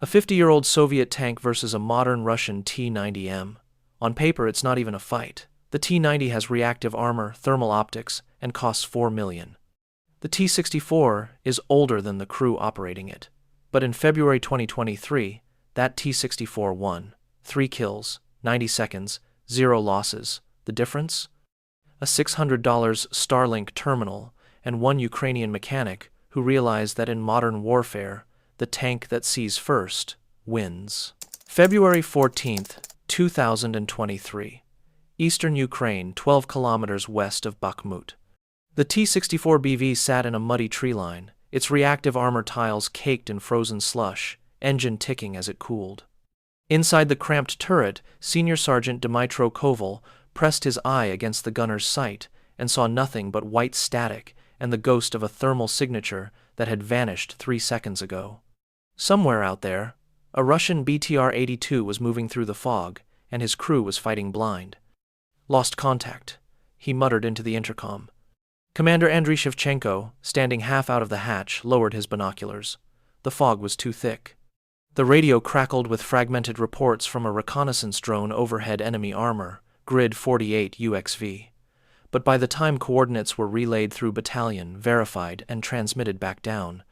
A 50-year-old Soviet tank versus a modern Russian T-90M. On paper, it's not even a fight. The T-90 has reactive armor, thermal optics, and costs $4 million. The T-64 is older than the crew operating it. But in February 2023, that T-64 won. 3 kills, 90 seconds, 0 losses. The difference? A $600 Starlink terminal and one Ukrainian mechanic who realized that in modern warfare, the tank that sees first wins. February 14, 2023. Eastern Ukraine, 12 kilometers west of Bakhmut. The T-64 BV sat in a muddy tree line, its reactive armor tiles caked in frozen slush, engine ticking as it cooled. Inside the cramped turret, Senior Sergeant Dmytro Koval pressed his eye against the gunner's sight and saw nothing but white static and the ghost of a thermal signature that had vanished 3 seconds ago. Somewhere out there, a Russian BTR-82 was moving through the fog, and his crew was fighting blind. Lost contact, he muttered into the intercom. Commander Andriy Shevchenko, standing half out of the hatch, lowered his binoculars. The fog was too thick. The radio crackled with fragmented reports from a reconnaissance drone overhead enemy armor, grid 48 UXV. But by the time coordinates were relayed through battalion, verified, and transmitted back down,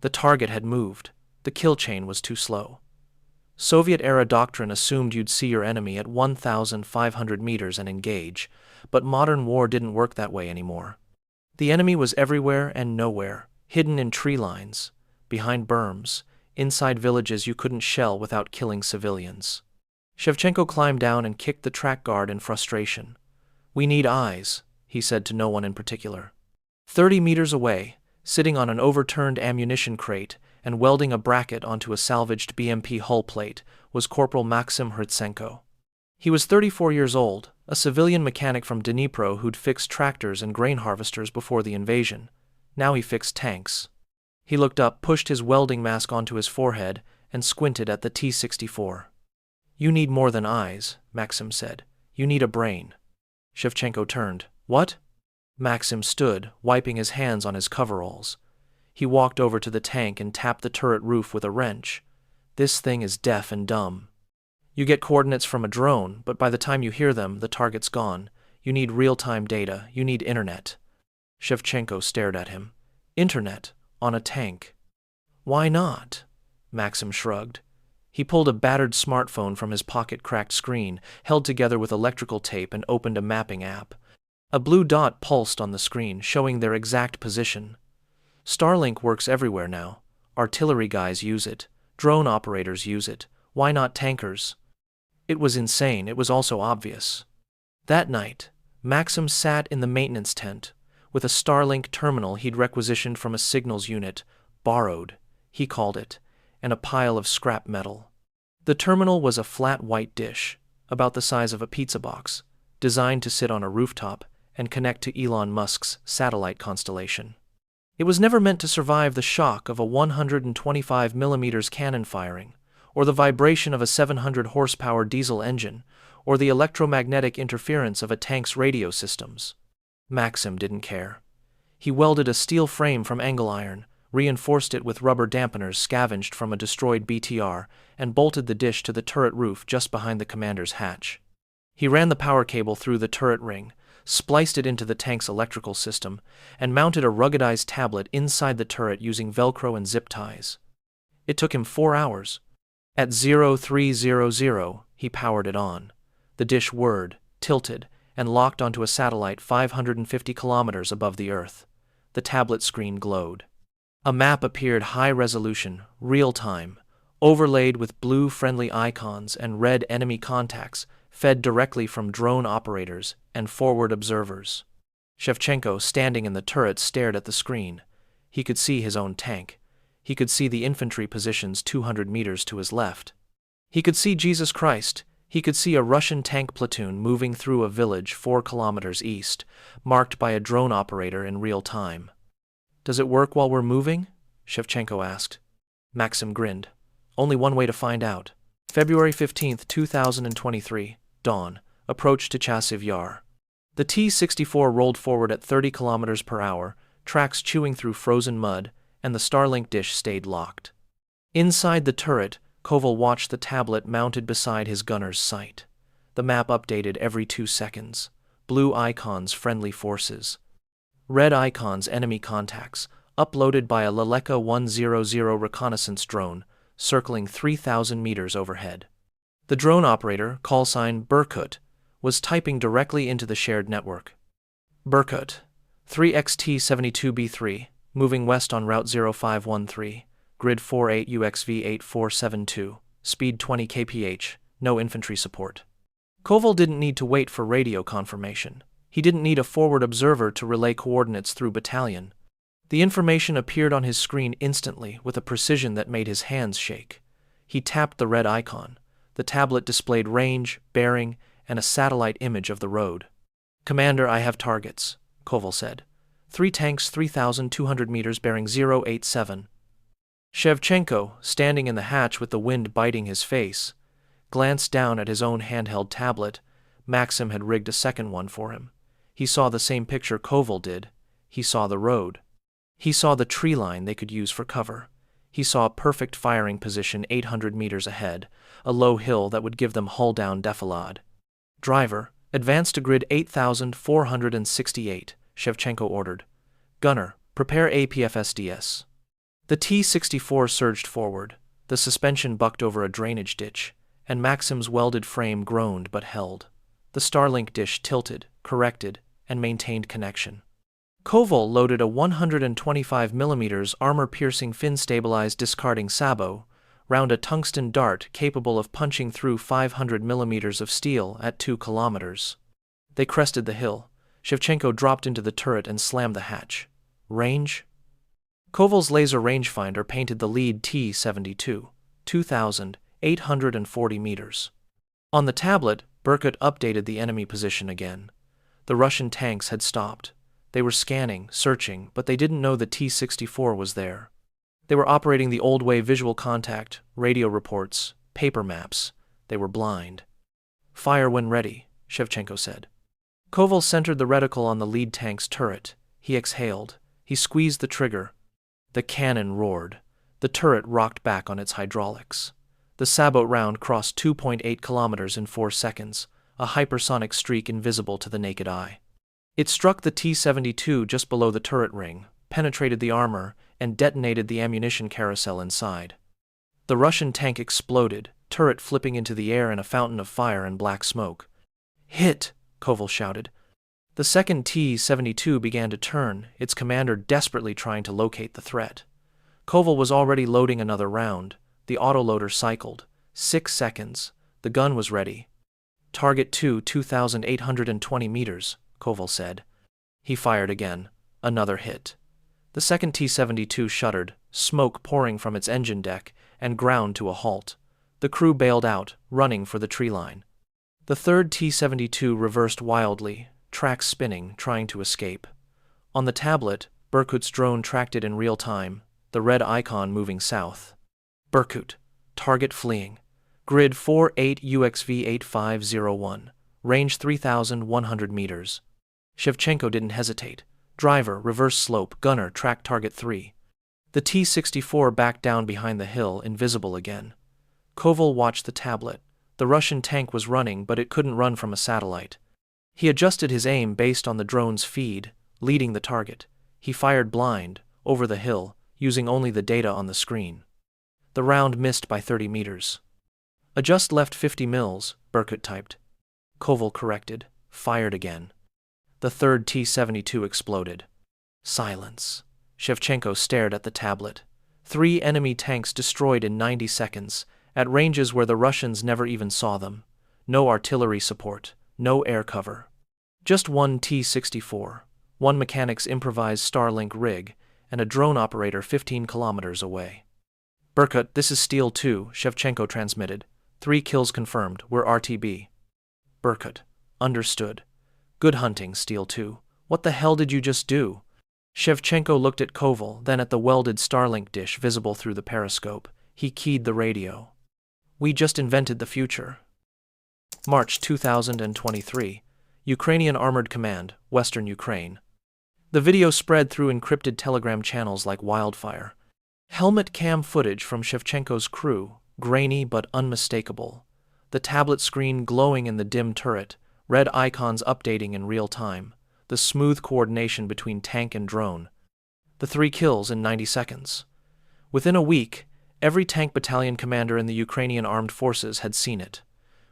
the target had moved. The kill chain was too slow. Soviet-era doctrine assumed you'd see your enemy at 1,500 meters and engage, but modern war didn't work that way anymore. The enemy was everywhere and nowhere, hidden in tree lines, behind berms, inside villages you couldn't shell without killing civilians. Shevchenko climbed down and kicked the track guard in frustration. "We need eyes," he said to no one in particular. 30 meters away, sitting on an overturned ammunition crate and welding a bracket onto a salvaged BMP hull plate, was Corporal Maxim Hrytsenko. He was 34 years old, a civilian mechanic from Dnipro who'd fixed tractors and grain harvesters before the invasion. Now he fixed tanks. He looked up, pushed his welding mask onto his forehead, and squinted at the T-64. "You need more than eyes," Maxim said. "You need a brain." Shevchenko turned. "What?" Maxim stood, wiping his hands on his coveralls. He walked over to the tank and tapped the turret roof with a wrench. "This thing is deaf and dumb. You get coordinates from a drone, but by the time you hear them, the target's gone. You need real-time data. You need internet." Shevchenko stared at him. "Internet? On a tank?" "Why not?" Maxim shrugged. He pulled a battered smartphone from his pocket-cracked screen, held together with electrical tape, and opened a mapping app. A blue dot pulsed on the screen, showing their exact position. Starlink works everywhere now. Artillery guys use it. Drone operators use it. Why not tankers? It was insane. It was also obvious. That night, Maxim sat in the maintenance tent with a Starlink terminal he'd requisitioned from a signals unit, borrowed, he called it, and a pile of scrap metal. The terminal was a flat white dish, about the size of a pizza box, designed to sit on a rooftop and connect to Elon Musk's satellite constellation. It was never meant to survive the shock of a 125mm cannon firing, or the vibration of a 700-horsepower diesel engine, or the electromagnetic interference of a tank's radio systems. Maxim didn't care. He welded a steel frame from angle iron, reinforced it with rubber dampeners scavenged from a destroyed BTR, and bolted the dish to the turret roof just behind the commander's hatch. He ran the power cable through the turret ring, spliced it into the tank's electrical system, and mounted a ruggedized tablet inside the turret using Velcro and zip ties. It took him 4 hours. At 0300, he powered it on. The dish whirred, tilted, and locked onto a satellite 550 kilometers above the Earth. The tablet screen glowed. A map appeared high resolution, real-time, overlaid with blue friendly icons and red enemy contacts, fed directly from drone operators and forward observers. Shevchenko, standing in the turret, stared at the screen. He could see his own tank. He could see the infantry positions 200 meters to his left. He could see Jesus Christ. He could see a Russian tank platoon moving through a village 4 kilometers east, marked by a drone operator in real time. "Does it work while we're moving?" Shevchenko asked. Maxim grinned. "Only one way to find out." February 15, 2023, dawn, approach to Chasiv Yar. The T-64 rolled forward at 30 kilometers per hour, tracks chewing through frozen mud, and the Starlink dish stayed locked. Inside the turret, Koval watched the tablet mounted beside his gunner's sight. The map updated every 2 seconds. Blue icons, friendly forces. Red icons, enemy contacts, uploaded by a Leleka 100 reconnaissance drone, circling 3,000 meters overhead. The drone operator, callsign Berkut, was typing directly into the shared network. Berkut, 3XT72B3, moving west on Route 0513, grid 48 UXV8472, speed 20 kph, no infantry support. Koval didn't need to wait for radio confirmation. He didn't need a forward observer to relay coordinates through battalion. The information appeared on his screen instantly with a precision that made his hands shake. He tapped the red icon. The tablet displayed range, bearing, and a satellite image of the road. "Commander, I have targets," Koval said. 3 tanks 3,200 meters bearing 087. Shevchenko, standing in the hatch with the wind biting his face, glanced down at his own handheld tablet. Maxim had rigged a second one for him. He saw the same picture Koval did. He saw the road. He saw the tree line they could use for cover. He saw a perfect firing position 800 meters ahead, a low hill that would give them hull-down defilade. "Driver, advance to grid 8,468, Shevchenko ordered. "Gunner, prepare APFSDS." The T-64 surged forward. The suspension bucked over a drainage ditch, and Maxim's welded frame groaned but held. The Starlink dish tilted, corrected, and maintained connection. Koval loaded a 125mm armor-piercing fin-stabilized discarding sabot round a tungsten dart capable of punching through 500mm of steel at 2 kilometers. They crested the hill. Shevchenko dropped into the turret and slammed the hatch. Range? Koval's laser rangefinder painted the lead T-72, 2,840 meters. On the tablet, Berkut updated the enemy position again. The Russian tanks had stopped. They were scanning, searching, but they didn't know the T-64 was there. They were operating the old way: visual contact, radio reports, paper maps. They were blind. "Fire when ready," Shevchenko said. Koval centered the reticle on the lead tank's turret. He exhaled. He squeezed the trigger. The cannon roared. The turret rocked back on its hydraulics. The sabot round crossed 2.8 kilometers in 4 seconds, a hypersonic streak invisible to the naked eye. It struck the T-72 just below the turret ring, penetrated the armor, and detonated the ammunition carousel inside. The Russian tank exploded, turret flipping into the air in a fountain of fire and black smoke. "Hit!" Koval shouted. The second T-72 began to turn, its commander desperately trying to locate the threat. Koval was already loading another round. The autoloader cycled. 6 seconds. The gun was ready. "Target 2, 2,820 meters, Koval said. He fired again. Another hit. The second T-72 shuddered, smoke pouring from its engine deck, and ground to a halt. The crew bailed out, running for the tree line. The third T-72 reversed wildly, tracks spinning, trying to escape. On the tablet, Berkut's drone tracked it in real time, the red icon moving south. "Berkut, target fleeing. Grid 48 UXV8501, range 3,100 meters. Shevchenko didn't hesitate. "Driver, reverse slope, gunner, track target 3. The T-64 backed down behind the hill, invisible again. Koval watched the tablet. The Russian tank was running, but it couldn't run from a satellite. He adjusted his aim based on the drone's feed, leading the target. He fired blind, over the hill, using only the data on the screen. The round missed by 30 meters. "Adjust left 50 mils, Berkut typed. Koval corrected, fired again. The third T-72 exploded. Silence. Shevchenko stared at the tablet. 3 enemy tanks destroyed in 90 seconds, at ranges where the Russians never even saw them. No artillery support, no air cover. Just 1 T-64, 1 mechanic's improvised Starlink rig, and a drone operator 15 kilometers away. "Berkut, this is Steel 2, Shevchenko transmitted. 3 kills confirmed, we're RTB. Berkut, understood. Good hunting, Steel 2. What the hell did you just do? Shevchenko looked at Koval, then at the welded Starlink dish visible through the periscope. He keyed the radio. We just invented the future. March 2023. Ukrainian Armored Command, Western Ukraine. The video spread through encrypted Telegram channels like wildfire. Helmet cam footage from Shevchenko's crew, grainy but unmistakable. The tablet screen glowing in the dim turret, red icons updating in real time, the smooth coordination between tank and drone. The 3 kills in 90 seconds. Within a week, every tank battalion commander in the Ukrainian armed forces had seen it.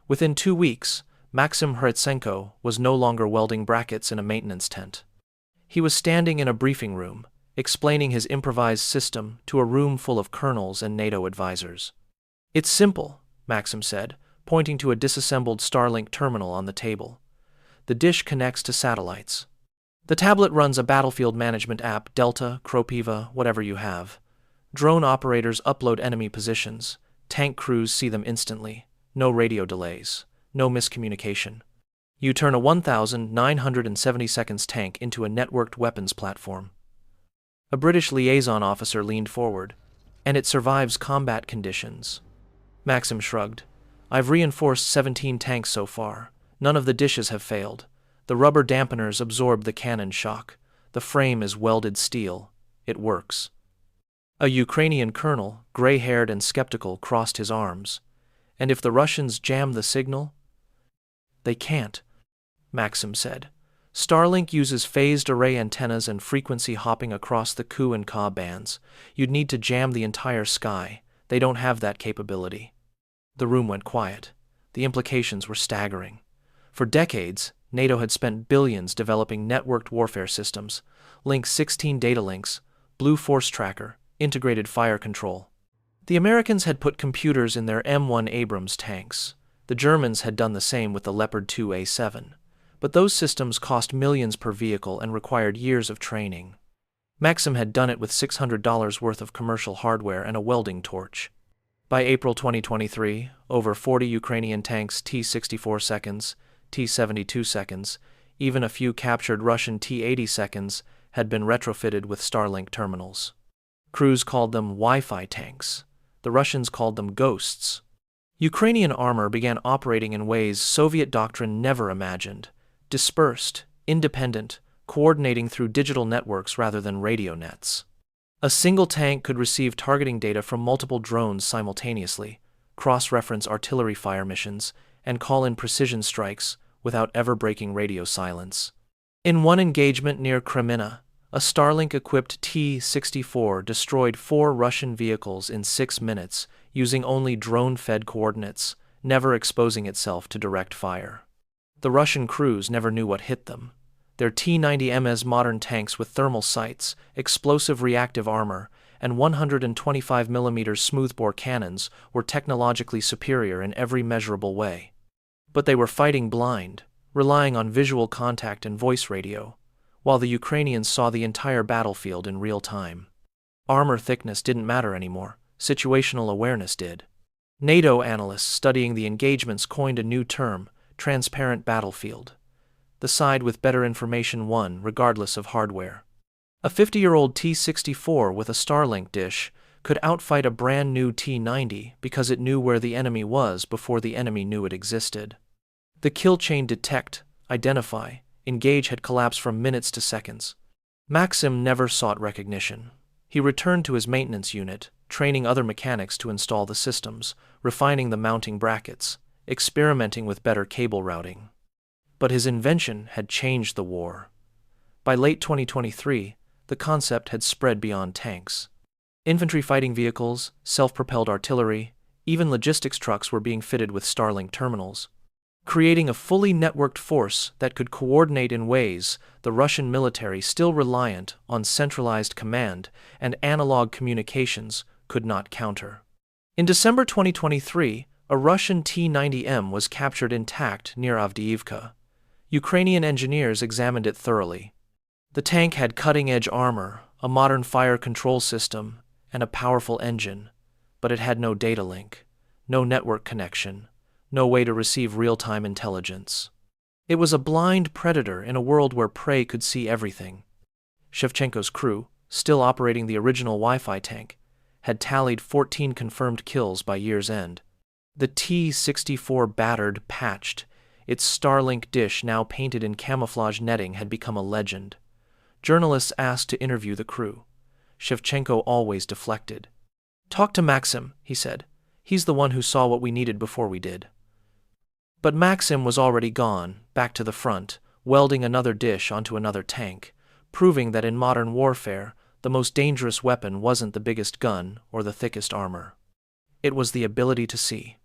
Within 2 weeks, Maxim Hrytsenko was no longer welding brackets in a maintenance tent. He was standing in a briefing room, explaining his improvised system to a room full of colonels and NATO advisors. "It's simple," Maxim said, pointing to a disassembled Starlink terminal on the table. "The dish connects to satellites. The tablet runs a battlefield management app, Delta, Kropiva, whatever you have. Drone operators upload enemy positions. Tank crews see them instantly. No radio delays. No miscommunication. You turn a 1,970 seconds tank into a networked weapons platform." A British liaison officer leaned forward. "And it survives combat conditions." Maxim shrugged. "I've reinforced 17 tanks so far. None of the dishes have failed. The rubber dampeners absorb the cannon shock. The frame is welded steel. It works." A Ukrainian colonel, gray-haired and skeptical, crossed his arms. "And if the Russians jam the signal?" "They can't," Maxim said. "Starlink uses phased array antennas and frequency hopping across the Ku and Ka bands. You'd need to jam the entire sky. They don't have that capability." The room went quiet. The implications were staggering. For decades, NATO had spent billions developing networked warfare systems, Link 16 data links, Blue Force Tracker, integrated fire control. The Americans had put computers in their M1 Abrams tanks. The Germans had done the same with the Leopard 2A7. But those systems cost millions per vehicle and required years of training. Maxim had done it with $600 worth of commercial hardware and a welding torch. By April 2023, over 40 Ukrainian tanks T-64 seconds, T-72 seconds, even a few captured Russian T-80 seconds had been retrofitted with Starlink terminals. Crews called them Wi-Fi tanks. The Russians called them ghosts. Ukrainian armor began operating in ways Soviet doctrine never imagined: dispersed, independent, coordinating through digital networks rather than radio nets. A single tank could receive targeting data from multiple drones simultaneously, cross-reference artillery fire missions, and call in precision strikes without ever breaking radio silence. In one engagement near Kreminna, a Starlink-equipped T-64 destroyed 4 Russian vehicles in 6 minutes using only drone-fed coordinates, never exposing itself to direct fire. The Russian crews never knew what hit them. Their T-90Ms modern tanks with thermal sights, explosive reactive armor, and 125mm smoothbore cannons were technologically superior in every measurable way. But they were fighting blind, relying on visual contact and voice radio, while the Ukrainians saw the entire battlefield in real time. Armor thickness didn't matter anymore, situational awareness did. NATO analysts studying the engagements coined a new term: transparent battlefield. The side with better information won, regardless of hardware. A 50-year-old T-64 with a Starlink dish could outfight a brand new T-90 because it knew where the enemy was before the enemy knew it existed. The kill chain detect, identify, engage had collapsed from minutes to seconds. Maxim never sought recognition. He returned to his maintenance unit, training other mechanics to install the systems, refining the mounting brackets, experimenting with better cable routing. But his invention had changed the war. By late 2023, the concept had spread beyond tanks. Infantry fighting vehicles, self-propelled artillery, even logistics trucks were being fitted with Starlink terminals, creating a fully networked force that could coordinate in ways the Russian military, still reliant on centralized command and analog communications, could not counter. In December 2023, a Russian T-90M was captured intact near Avdiivka. Ukrainian engineers examined it thoroughly. The tank had cutting-edge armor, a modern fire control system, and a powerful engine, but it had no data link, no network connection, no way to receive real-time intelligence. It was a blind predator in a world where prey could see everything. Shevchenko's crew, still operating the original Wi-Fi tank, had tallied 14 confirmed kills by year's end. The T-64 battered, patched, its Starlink dish now painted in camouflage netting had become a legend. Journalists asked to interview the crew. Shevchenko always deflected. "Talk to Maxim," he said. He's the one who saw what we needed before we did. But Maxim was already gone, back to the front, welding another dish onto another tank, proving that in modern warfare, the most dangerous weapon wasn't the biggest gun or the thickest armor. It was the ability to see.